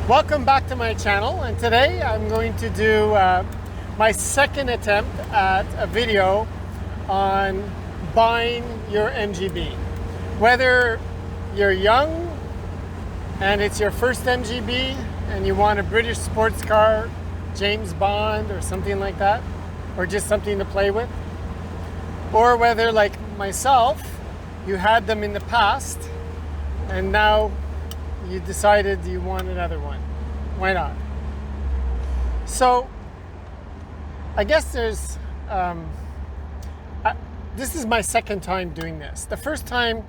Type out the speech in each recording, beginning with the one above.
Welcome back to my channel, and today I'm going to do my second attempt at a video on buying your MGB. Whether you're young and it's your first MGB and you want a British sports car, James Bond or something like that, or just something to play with, or whether like myself, you had them in the past and now you decided you want another one. Why not? So I guess there's this is my second time doing this. The first time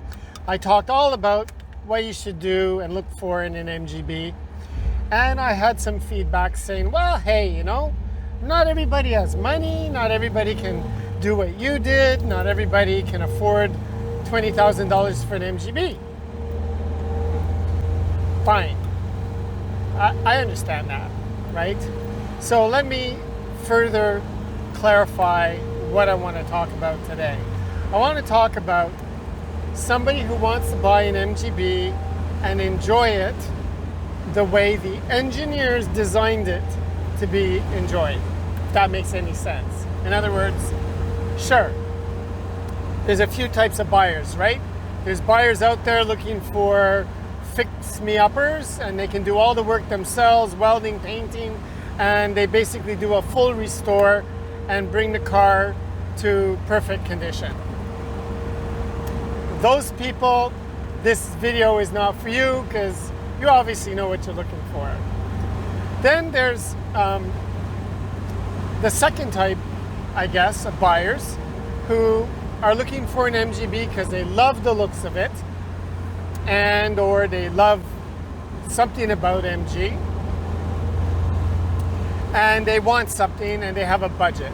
I talked all about what you should do and look for in an MGB, and I had some feedback saying, well, hey, you know, not everybody has money, not everybody can do what you did, not everybody can afford $20,000 for an MGB. Fine. I understand that, right? So let me further clarify what I want to talk about today. I want to talk about somebody who wants to buy an MGB and enjoy it the way the engineers designed it to be enjoyed, if that makes any sense. In other words, sure, there's a few types of buyers, right? There's buyers out there looking for fix-me-uppers, and they can do all the work themselves, welding, painting, and they basically do a full restore and bring the car to perfect condition. Those people, this video is not for you because you obviously know what you're looking for. Then there's the second type, I guess, of buyers who are looking for an MGB because they love the looks of it, and or they love something about MG, and they want something and they have a budget.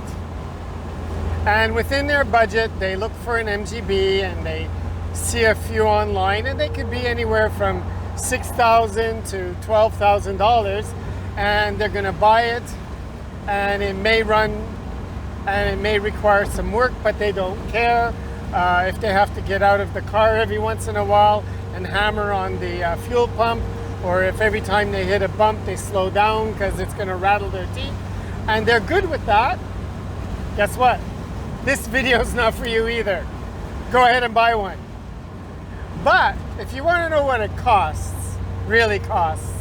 And within their budget, they look for an MGB and they see a few online, and they could be anywhere from $6,000 to $12,000, and they're gonna buy it, and it may run and it may require some work, but they don't care. If they have to get out of the car every once in a while and hammer on the fuel pump, or if every time they hit a bump they slow down because it's going to rattle their teeth, and they're good with that, guess what? This video is not for you either. Go ahead and buy one. But if you want to know what it costs, really costs,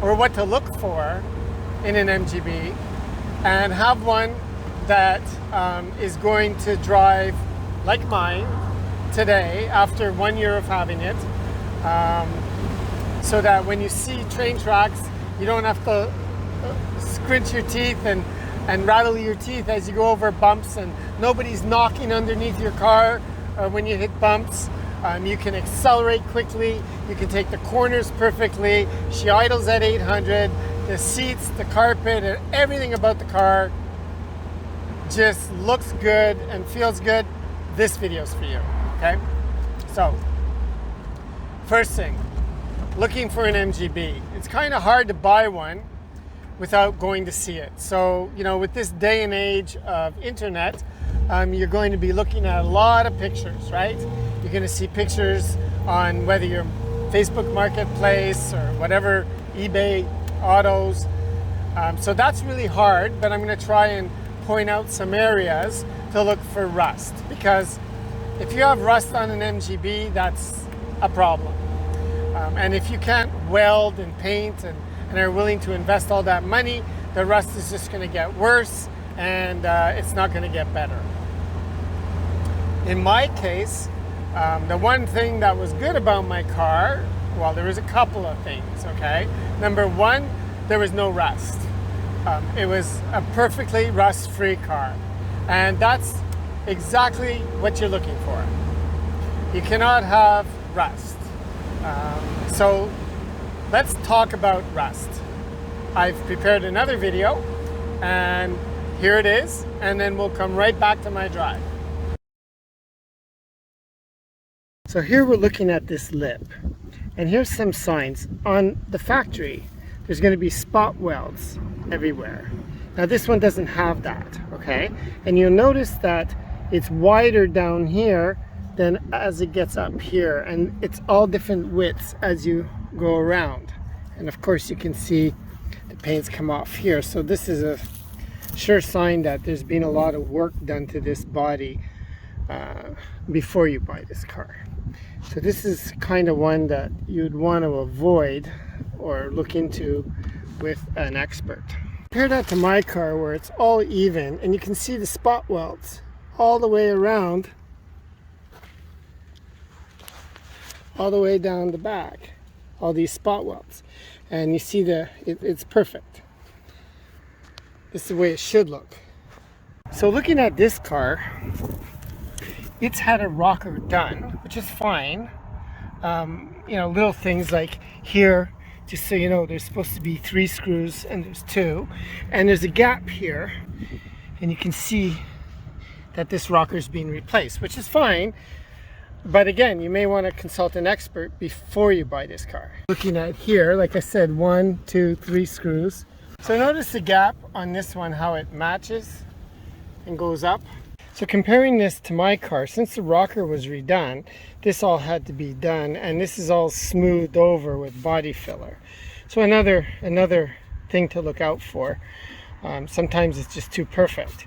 or what to look for in an MGB, and have one that is going to drive like mine today after 1 year of having it, so that when you see train tracks, you don't have to squint your teeth and rattle your teeth as you go over bumps, and nobody's knocking underneath your car when you hit bumps. You can accelerate quickly, you can take the corners perfectly. She idles at 800. The seats, the carpet, and everything about the car just looks good and feels good. This video's for you, okay? So, first thing, looking for an MGB. It's kind of hard to buy one without going to see it. So, you know, with this day and age of internet, you're going to be looking at a lot of pictures, right? You're going to see pictures on whether you're Facebook Marketplace or whatever, eBay, autos. So that's really hard, but I'm going to try and point out some areas to look for rust, because if you have rust on an MGB, that's a problem. And if you can't weld and paint and are willing to invest all that money, the rust is just going to get worse, and it's not going to get better. In my case, the one thing that was good about my car, well, there was a couple of things, okay? Number one, there was no rust. It was a perfectly rust-free car. And that's exactly what you're looking for. You cannot have rust. So let's talk about rust. I've prepared another video, and here it is, and then we'll come right back to my drive. So here we're looking at this lip, and here's some signs. On the factory, there's going to be spot welds everywhere. Now this one doesn't have that, okay? And you'll notice that it's wider down here than as it gets up here, and it's all different widths as you go around. And of course you can see the paint's come off here. So this is a sure sign that there's been a lot of work done to this body before you buy this car. So this is kind of one that you'd want to avoid or look into with an expert. Compare that to my car where it's all even and you can see the spot welds all the way around, all the way down the back, all these spot welds, and you see it's perfect. This is the way it should look. So looking at this car, it's had a rocker done, which is fine. You know, little things like here, just so you know, there's supposed to be 3 screws and there's 2, and there's a gap here, and you can see that this rocker is being replaced, which is fine. But again, you may want to consult an expert before you buy this car. Looking at here, like I said, 1, 2, 3 screws. So notice the gap on this one, how it matches and goes up. So comparing this to my car, since the rocker was redone, this all had to be done, and this is all smoothed over with body filler. So another thing to look out for. Sometimes it's just too perfect,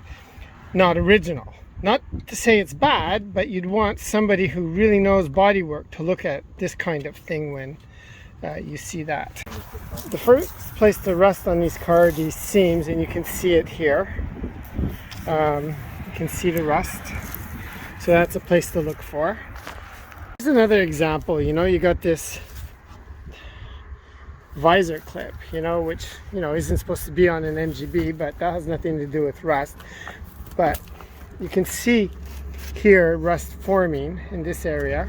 not original. Not to say it's bad, but you'd want somebody who really knows bodywork to look at this kind of thing when you see that. The first place to rust on these cars are these seams, and you can see it here. You can see the rust, so that's a place to look for. Here's another example. You know, you got this visor clip, you know, which, you know, isn't supposed to be on an MGB, but that has nothing to do with rust. But you can see here rust forming in this area.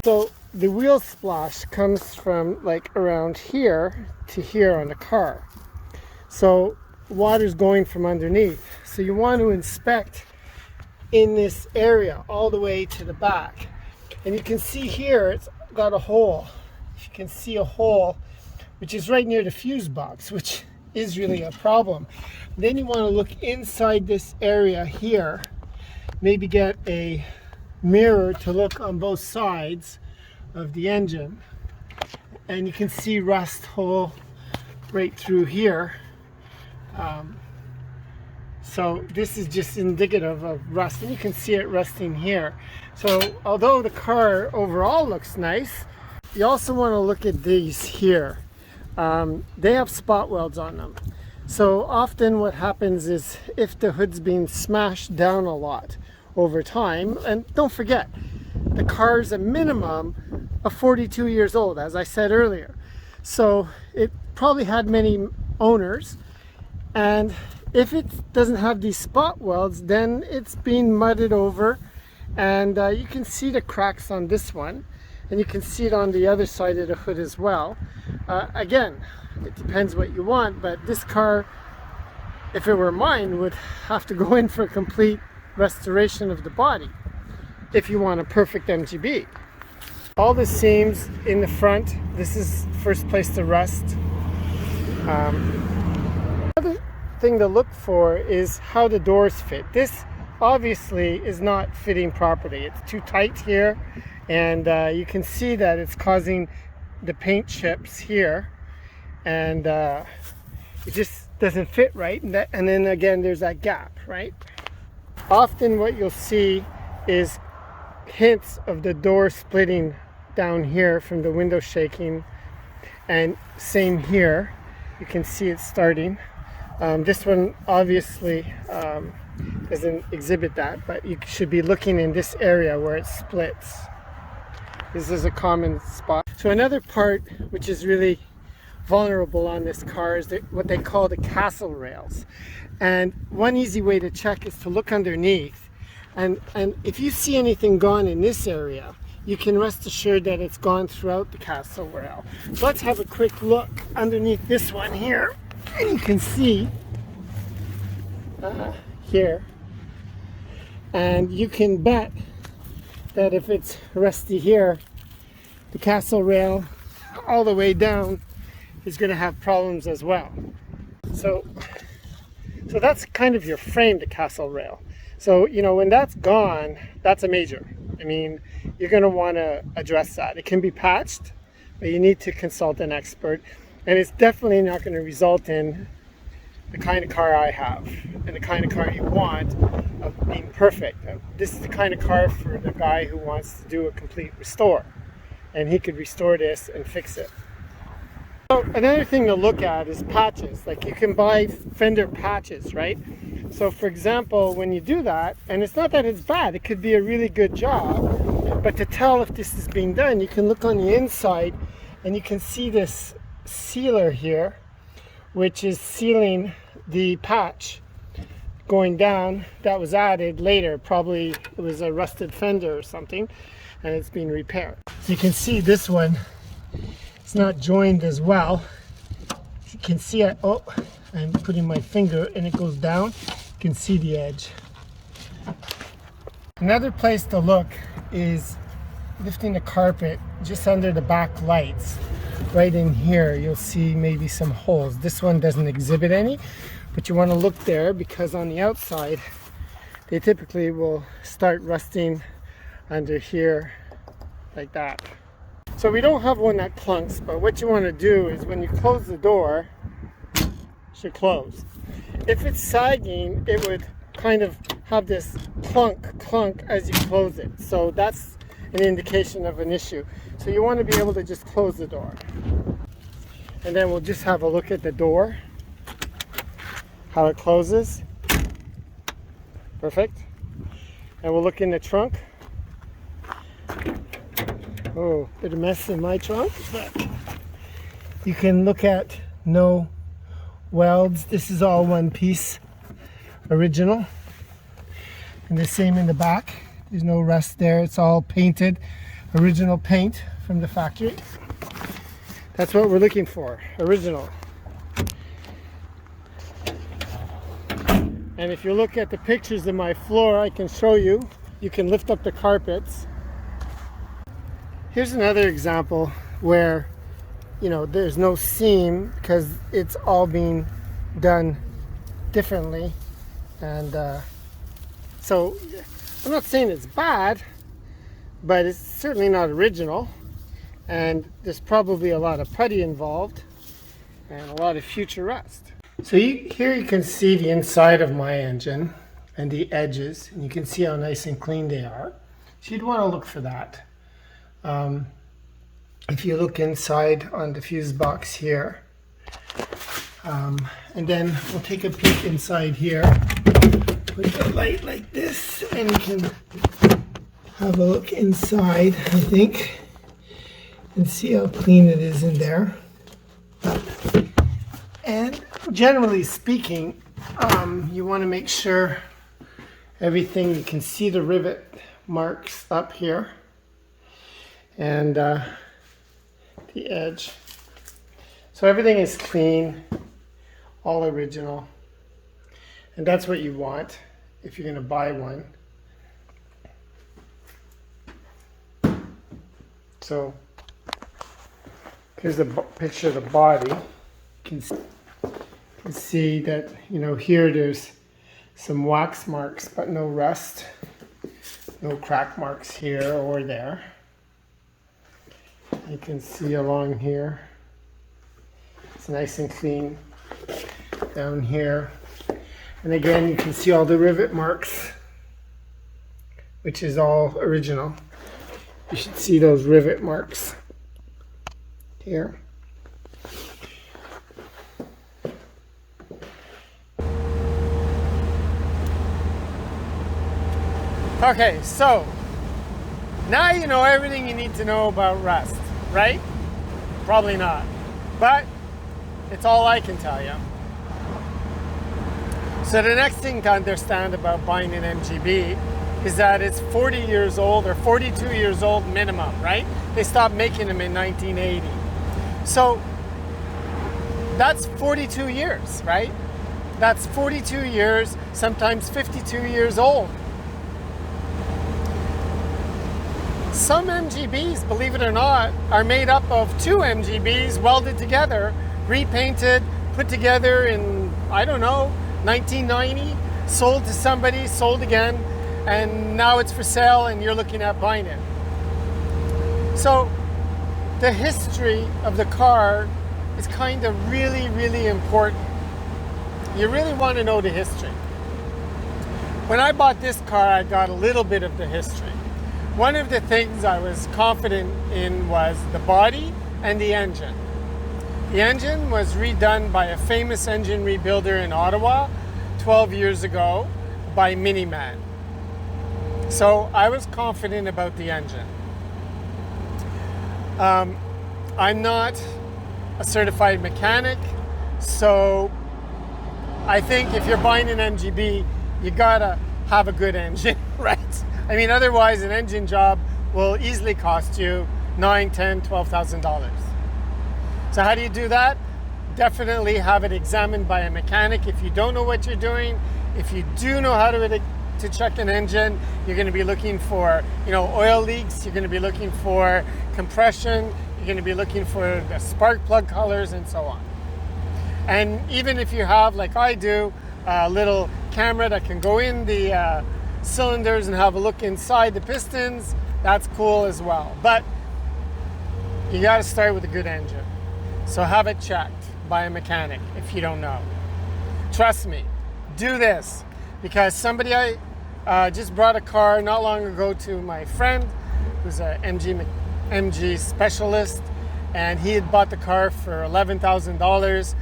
So the wheel splash comes from like around here to here on the car. So water's going from underneath. So you want to inspect in this area all the way to the back. And you can see here it's got a hole. You can see a hole which is right near the fuse box, which is really a problem. Then you want to look inside this area here, maybe get a mirror to look on both sides of the engine, and you can see rust hole right through here. So this is just indicative of rust, and you can see it rusting here. So although the car overall looks nice, you also want to look at these here. They have spot welds on them. So often what happens is if the hood's being smashed down a lot over time, and don't forget, the car's a minimum of 42 years old, as I said earlier. So it probably had many owners, and if it doesn't have these spot welds, then it's being mudded over, and you can see the cracks on this one, and you can see it on the other side of the hood as well. Again, it depends what you want, but this car, if it were mine, would have to go in for a complete restoration of the body if you want a perfect MGB. All the seams in the front, this is first place to rust. Another thing to look for is how the doors fit. This obviously is not fitting properly. It's too tight here, and you can see that it's causing the paint chips here, and it just doesn't fit right, and then again there's that gap, right? Often what you'll see is hints of the door splitting down here from the window shaking, and same here, you can see it starting. This one obviously doesn't exhibit that, but you should be looking in this area where it splits. This is a common spot. So another part which is really vulnerable on this car is what they call the castle rails. And one easy way to check is to look underneath. And if you see anything gone in this area, you can rest assured that it's gone throughout the castle rail. So let's have a quick look underneath this one here. And you can see here. And you can bet that if it's rusty here, the castle rail all the way down is going to have problems as well. So that's kind of your frame, the castle rail. So, you know, when that's gone, that's a major. I mean, you're going to want to address that. It can be patched, but you need to consult an expert, and it's definitely not going to result in the kind of car I have and the kind of car you want of being perfect. This is the kind of car for the guy who wants to do a complete restore, and he could restore this and fix it. So another thing to look at is patches. Like, you can buy fender patches, right? So for example, when you do that, and it's not that it's bad, it could be a really good job, but to tell if this is being done, you can look on the inside and you can see this sealer here, which is sealing the patch going down that was added later. Probably it was a rusted fender or something, and it's being repaired. So you can see this one, it's not joined as well. You can see it. Oh, I'm putting my finger and it goes down. You can see the edge. Another place to look is lifting the carpet just under the back lights. Right in here, you'll see maybe some holes. This one doesn't exhibit any, but you want to look there because on the outside, they typically will start rusting under here like that. So we don't have one that clunks, but what you want to do is when you close the door, it should close. If it's sagging, it would kind of have this clunk as you close it. So that's an indication of an issue. So you want to be able to just close the door. And then we'll just have a look at the door, how it closes. Perfect. And we'll look in the trunk. Oh, bit of mess in my trunk, but you can look at no welds. This is all one piece, original. And the same in the back. There's no rust there. It's all painted, original paint from the factory. That's what we're looking for, original. And if you look at the pictures of my floor, I can show you. You can lift up the carpets. Here's another example where, you know, there's no seam because it's all being done differently. And so I'm not saying it's bad, but it's certainly not original. And there's probably a lot of putty involved and a lot of future rust. So here you can see the inside of my engine and the edges, and you can see how nice and clean they are. So you'd want to look for that. If you look inside on the fuse box here, and then we'll take a peek inside here, put the light like this, and you can have a look inside, I think, and see how clean it is in there. And generally speaking, you want to make sure everything, you can see the rivet marks up here and the edge. So everything is clean, all original, and that's what you want if you're going to buy one. So here's a picture of the body. You can see that, you know, here there's some wax marks, but no rust, no crack marks here or there. You can see along here, it's nice and clean down here. And again, you can see all the rivet marks, which is all original. You should see those rivet marks here. Okay, so now you know everything you need to know about rust, right? Probably not, but it's all I can tell you. So the next thing to understand about buying an MGB is that it's 40 years old or 42 years old minimum, right? They stopped making them in 1980. So that's 42 years, right? That's 42 years, sometimes 52 years old. Some MGBs, believe it or not, are made up of two MGBs welded together, repainted, put together in, I don't know, 1990, sold to somebody, sold again, and now it's for sale and you're looking at buying it. So the history of the car is kind of really, really important. You really want to know the history. When I bought this car, I got a little bit of the history. One of the things I was confident in was the body and the engine. The engine was redone by a famous engine rebuilder in Ottawa 12 years ago by Miniman. So I was confident about the engine. I'm not a certified mechanic, so I think if you're buying an MGB, you gotta have a good engine, right? I mean, otherwise an engine job will easily cost you $9,000, $10,000, $12,000. So how do you do that? Definitely have it examined by a mechanic. If you don't know what you're doing, if you do know how to check an engine, you're going to be looking for, oil leaks. You're going to be looking for compression. You're going to be looking for the spark plug colors and so on. And even if you have, like I do, a little camera that can go in the cylinders and have a look inside the pistons, that's cool as well. But you got to start with a good engine. So have it checked by a mechanic if you don't know. Trust me, do this, because somebody I just brought a car not long ago to my friend who's a MG specialist, and he had bought the car for $11,000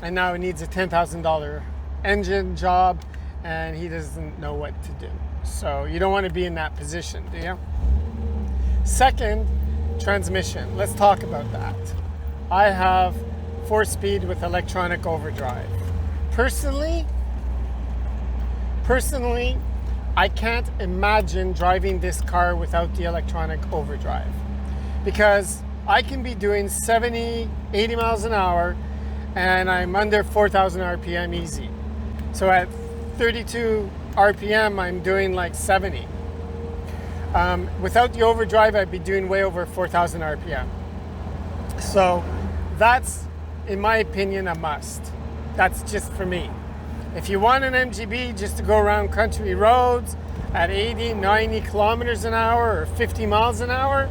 and now he needs a $10,000 engine job and he doesn't know what to do. So you don't want to be in that position, do you? Second, transmission. Let's talk about that. I have 4-speed with electronic overdrive. Personally, I can't imagine driving this car without the electronic overdrive, because I can be doing 70, 80 miles an hour and I'm under 4,000 RPM easy. So at 32 RPM, I'm doing like 70. Without the overdrive, I'd be doing way over 4,000 RPM. So that's, in my opinion, a must. That's just for me. If you want an MGB just to go around country roads at 80, 90 kilometers an hour or 50 miles an hour,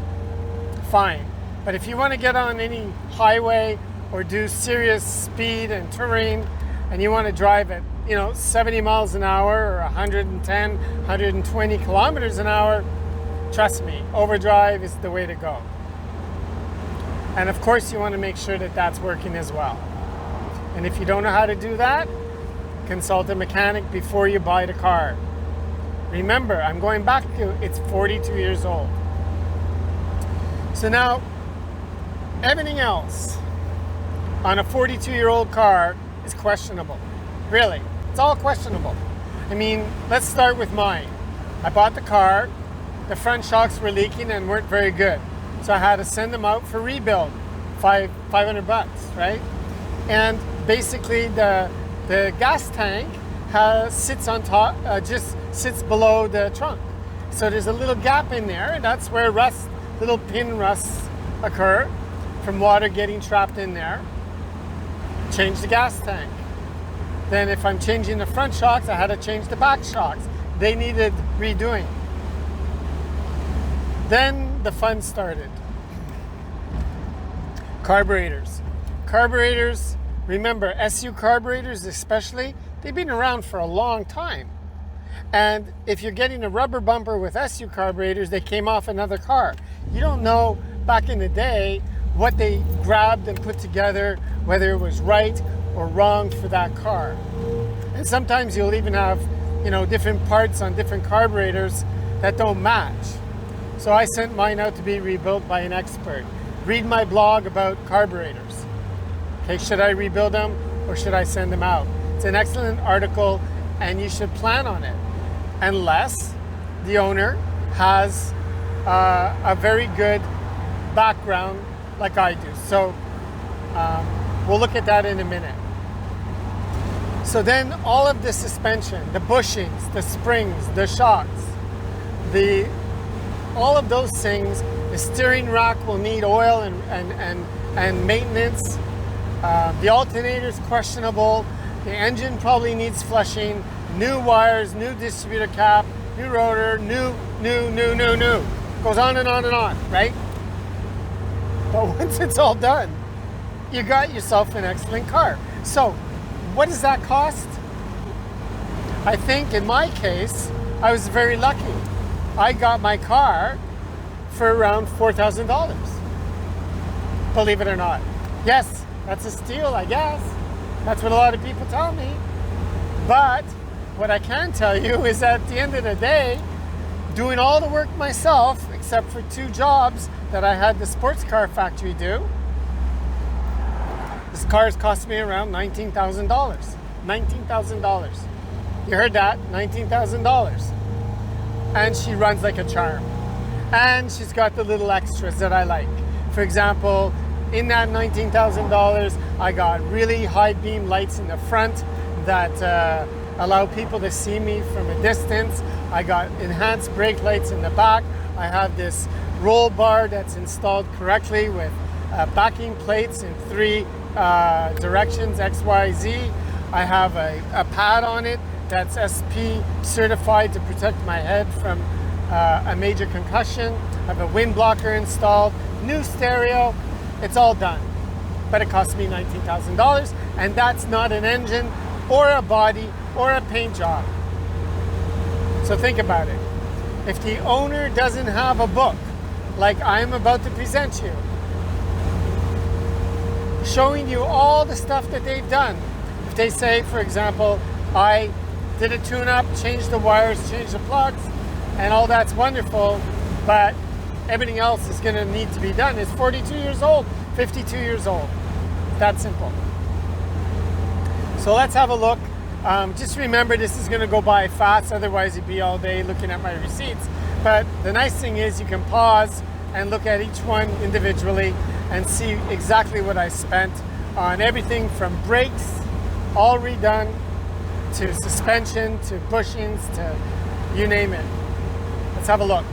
fine. But if you want to get on any highway or do serious speed and terrain and you want to drive at 70 miles an hour or 110, 120 kilometers an hour, trust me, overdrive is the way to go. And of course you want to make sure that that's working as well. And if you don't know how to do that, consult a mechanic before you buy the car. Remember, I'm going back to it's 42 years old. So now, everything else on a 42-year-old car is questionable. Really, it's all questionable. I mean, let's start with mine. I bought the car, the front shocks were leaking and weren't very good. So I had to send them out for rebuild, $500, right? And basically the gas tank sits on top, just sits below the trunk. So there's a little gap in there, and that's where little pin rusts occur from water getting trapped in there. Change the gas tank. Then if I'm changing the front shocks, I had to change the back shocks. They needed redoing. Then the fun started. Carburetors. Carburetors, remember, SU carburetors especially, they've been around for a long time. And if you're getting a rubber bumper with SU carburetors, they came off another car. You don't know back in the day what they grabbed and put together, whether it was right or wrong for that car. And sometimes you'll even have, different parts on different carburetors that don't match. So I sent mine out to be rebuilt by an expert. Read my blog about carburetors. Okay, should I rebuild them or should I send them out? It's an excellent article and you should plan on it, unless the owner has a very good background like I do. So we'll look at that in a minute. So then all of the suspension, the bushings, the springs, the shocks, all of those things, the steering rack will need oil and maintenance. The alternator's questionable. The engine probably needs flushing. New wires, new distributor cap, new rotor, new. Goes on and on and on, right? But once it's all done, you got yourself an excellent car. So what does that cost? I think in my case, I was very lucky. I got my car for around $4,000. Believe it or not. Yes, that's a steal, I guess. That's what a lot of people tell me. But what I can tell you is at the end of the day, doing all the work myself, except for 2 jobs that I had the sports car factory do, this car has cost me around $19,000. $19,000. You heard that, $19,000. And she runs like a charm. And she's got the little extras that I like. For example, in that $19,000, I got really high beam lights in the front that allow people to see me from a distance. I got enhanced brake lights in the back. I have this roll bar that's installed correctly with backing plates in 3 directions, X, Y, Z. I have a pad on it that's SP certified to protect my head from a major concussion. I have a wind blocker installed, new stereo. It's all done. But it cost me $19,000, and that's not an engine or a body or a paint job. So think about it. If the owner doesn't have a book like I'm about to present you, showing you all the stuff that they've done, if they say, for example, I did a tune-up, changed the wires, changed the plugs, and all that's wonderful, but everything else is going to need to be done. It's 42 years old, 52 years old. That simple. So let's have a look. Just remember, this is going to go by fast, otherwise you'd be all day looking at my receipts. But the nice thing is you can pause and look at each one individually and see exactly what I spent on everything from brakes, all redone, to suspension, to bushings, to you name it. Let's have a look.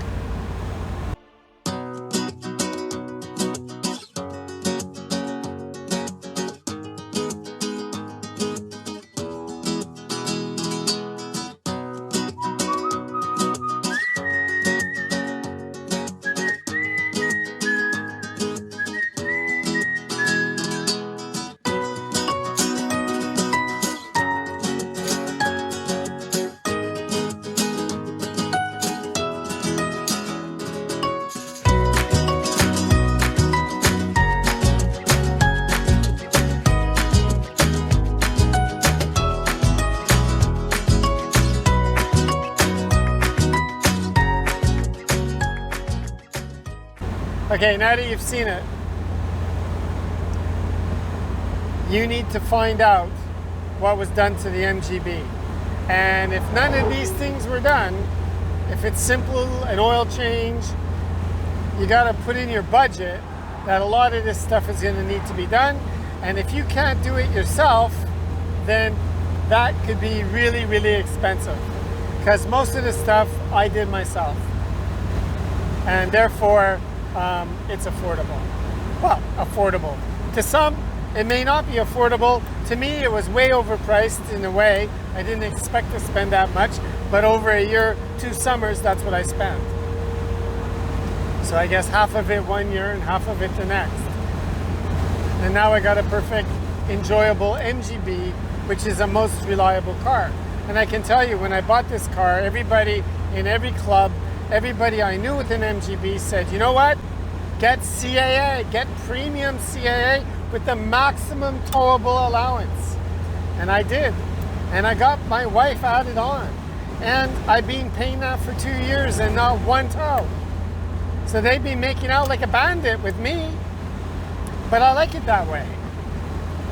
Okay, now that you've seen it, you need to find out what was done to the MGB. And if none of these things were done, if it's simple, an oil change, you got to put in your budget that a lot of this stuff is going to need to be done. And if you can't do it yourself, then that could be really, really expensive. Because most of the stuff I did myself. And therefore, it's affordable. Well, affordable. To some, it may not be affordable. To me, it was way overpriced in a way. I didn't expect to spend that much, but over a year, 2 summers, that's what I spent. So I guess half of it one year and half of it the next. And now I got a perfect, enjoyable MGB, which is a most reliable car. And I can tell you, when I bought this car, everybody in every club, everybody I knew with an MGB said, you know what? Get CAA, get premium CAA with the maximum towable allowance. And I did. And I got my wife added on. And I've been paying that for 2 years and not 1 tow. So they've been making out like a bandit with me. But I like it that way.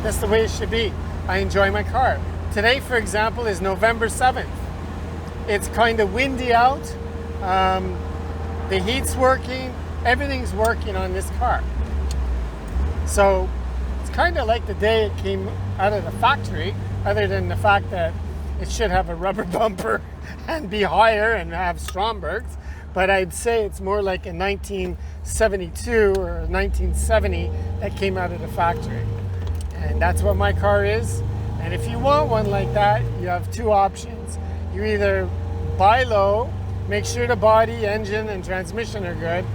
That's the way it should be. I enjoy my car. Today, for example, is November 7th. It's kind of windy out. The heat's working, everything's working on this car. So it's kind of like the day it came out of the factory, other than the fact that it should have a rubber bumper and be higher and have Strombergs. But I'd say it's more like a 1972 or a 1970 that came out of the factory. And that's what my car is. And if you want one like that, you have 2 options. You either buy low, make sure the body, engine, and transmission are good,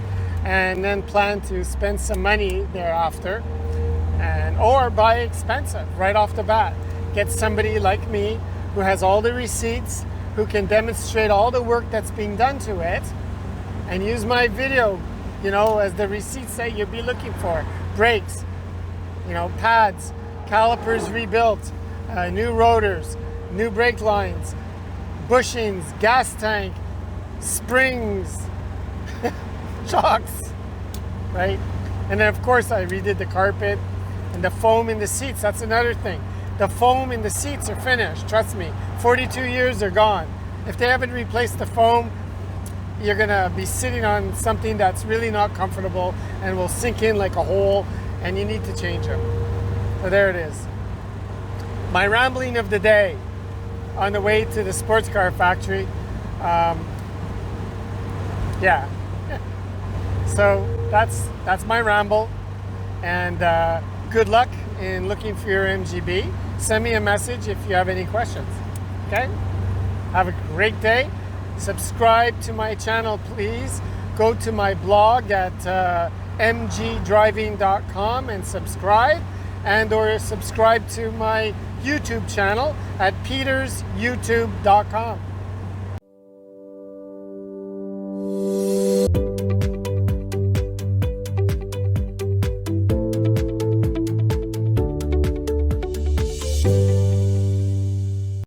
and then plan to spend some money thereafter, or buy expensive right off the bat. Get somebody like me who has all the receipts, who can demonstrate all the work that's being done to it, and use my video, as the receipts that you'll be looking for. Brakes, pads, calipers rebuilt, new rotors, new brake lines, bushings, gas tank, springs, shocks, right? And then of course I redid the carpet and the foam in the seats. That's another thing. The foam in the seats are finished, trust me. 42 years, they're gone. If they haven't replaced the foam, you're gonna be sitting on something that's really not comfortable and will sink in like a hole, and you need to change them. So there it is. My rambling of the day on the way to the sports car factory. Yeah. So that's my ramble, and good luck in looking for your MGB. Send me a message if you have any questions. Okay? Have a great day. Subscribe to my channel, please. Go to my blog at mgdriving.com and subscribe, or subscribe to my YouTube channel at petersyoutube.com.